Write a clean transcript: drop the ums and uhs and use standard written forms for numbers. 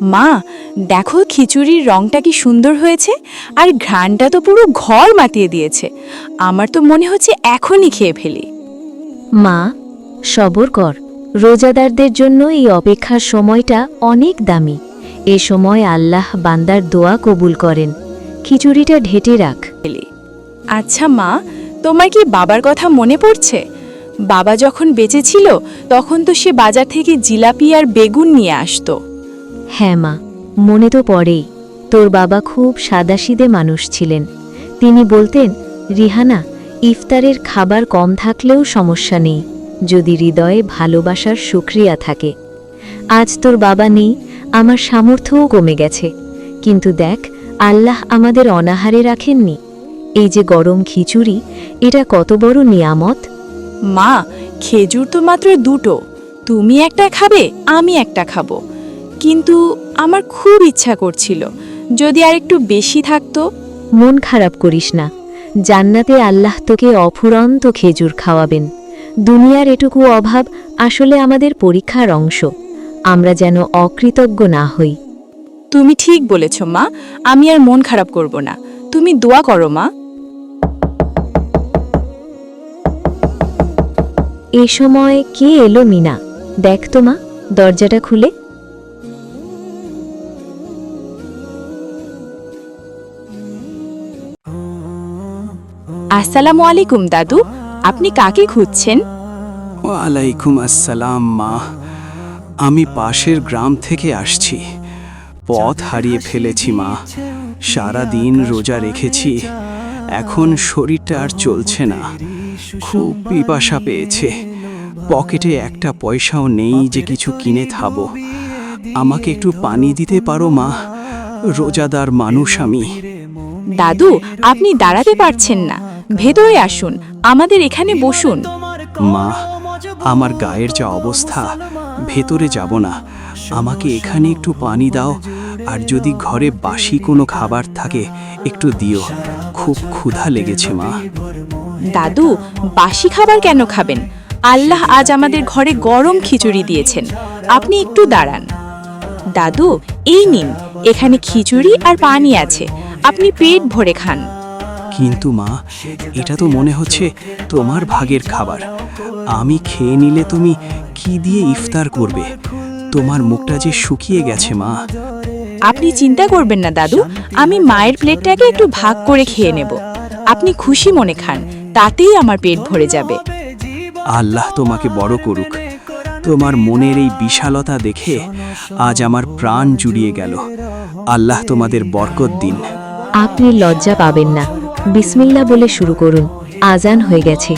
মা, দেখো খিচুড়ির রংটা কি সুন্দর হয়েছে, আর ঘ্রাণটা তো পুরো ঘর মাতিয়ে দিয়েছে। আমার তো মনে হচ্ছে এখনই খেয়ে ফেলি। মা, সবর কর। রোজাদারদের জন্য এই অপেক্ষার সময়টা অনেক দামি। এ সময় আল্লাহ বান্দার দোয়া কবুল করেন। খিচুড়িটা ঢেটে রাখ। আচ্ছা মা, তোমার কি বাবার কথা মনে পড়ছে? বাবা যখন বেঁচে ছিল তখন তো সে বাজার থেকে জিলাপি আর বেগুন নিয়ে আসতো। হ্যাঁ মা, মনে তো পড়েই। তোর বাবা খুব সাদাসিদে মানুষ ছিলেন। তিনি বলতেন, রিহানা, ইফতারের খাবার কম থাকলেও সমস্যা নেই, যদি হৃদয়ে ভালোবাসার শুকরিয়া থাকে। আজ তোর বাবা নেই, আমার সামর্থ্যও কমে গেছে, কিন্তু দেখ, আল্লাহ আমাদের অনাহারে রাখেননি। এই যে গরম খিচুড়ি, এটা কত বড় নিয়ামত। মা, খেজুর তো মাত্র দুটো, তুমি একটা খাবে, আমি একটা খাবো। কিন্তু আমার খুব ইচ্ছা করছিল যদি আর একটু বেশি থাকতো। মন খারাপ করিস না, জান্নাতে আল্লাহ তোকে অফুরন্ত খেজুর খাওয়াবেন। দুনিয়ার এটুকু অভাব আসলে আমাদের পরীক্ষার অংশ, আমরা যেন অকৃতজ্ঞ না হই। তুমি ঠিক বলেছ মা, আমি আর মন খারাপ করব না। তুমি দোয়া করো মা। এ সময় কে এলো মিনা? দেখ তো মা, দরজাটা খুলে। আসসালামু আলাইকুম দাদু, আপনি কাকে খুঁজছেন? ওয়ালাইকুম আসসালাম মা, আমি পাশের গ্রাম থেকে আসছি। পথ হারিয়ে ফেলেছি মা, সারা দিন রোজা রেখেছি, এখন শরীরটা আর চলছে না, খুব পিপাসা পেয়েছে। পকেটে একটা পয়সাও নেই যে কিছু কিনে খাবো। আমাকে একটু পানি দিতে পারো মা? রোজাদার মানুষ আমি। দাদু, আপনি দাঁড়াতে পারছেন না, ভেতরে আসুন, আমাদের এখানে বসুন। মা, আমার গায়ের যা অবস্থা, ভেতরে যাব না। আমাকে এখানে একটু পানি দাও, আর যদি ঘরে বাসি কোনো খাবার থাকে একটু দিও, খুব ক্ষুধা লেগেছে মা। দাদু, বাসি খাবার কেন খাবেন? আল্লাহ আজ আমাদের ঘরে গরম খিচুড়ি দিয়েছেন, আপনি একটু দাঁড়ান। দাদু, এই নিন, এখানে খিচুড়ি আর পানি আছে, আপনি পেট ভরে খান। কিন্তু মা, এটা তো মনে হচ্ছে তোমার ভাগের খাবার। আমি খেয়ে নিলে তুমি কি দিয়ে ইফতার করবে? তোমার মুখটা যে শুকিয়ে গেছে মা। আপনি চিন্তা করবেন না দাদু, আমি মায়ের প্লেটটাকে একটু ভাগ করে খেয়ে নেব। আপনি খুশি মনে খান, তাতেই আমার পেট ভরে যাবে। আল্লাহ তোমাকে বড় করুক। তোমার মনের এই বিশালতা দেখে আজ আমার প্রাণ জুড়িয়ে গেল। আল্লাহ তোমাদের বরকত দিন। আপনি লজ্জা পাবেন না, বিসমিল্লাহ বলে শুরু করুন, আজান হয়ে গেছে।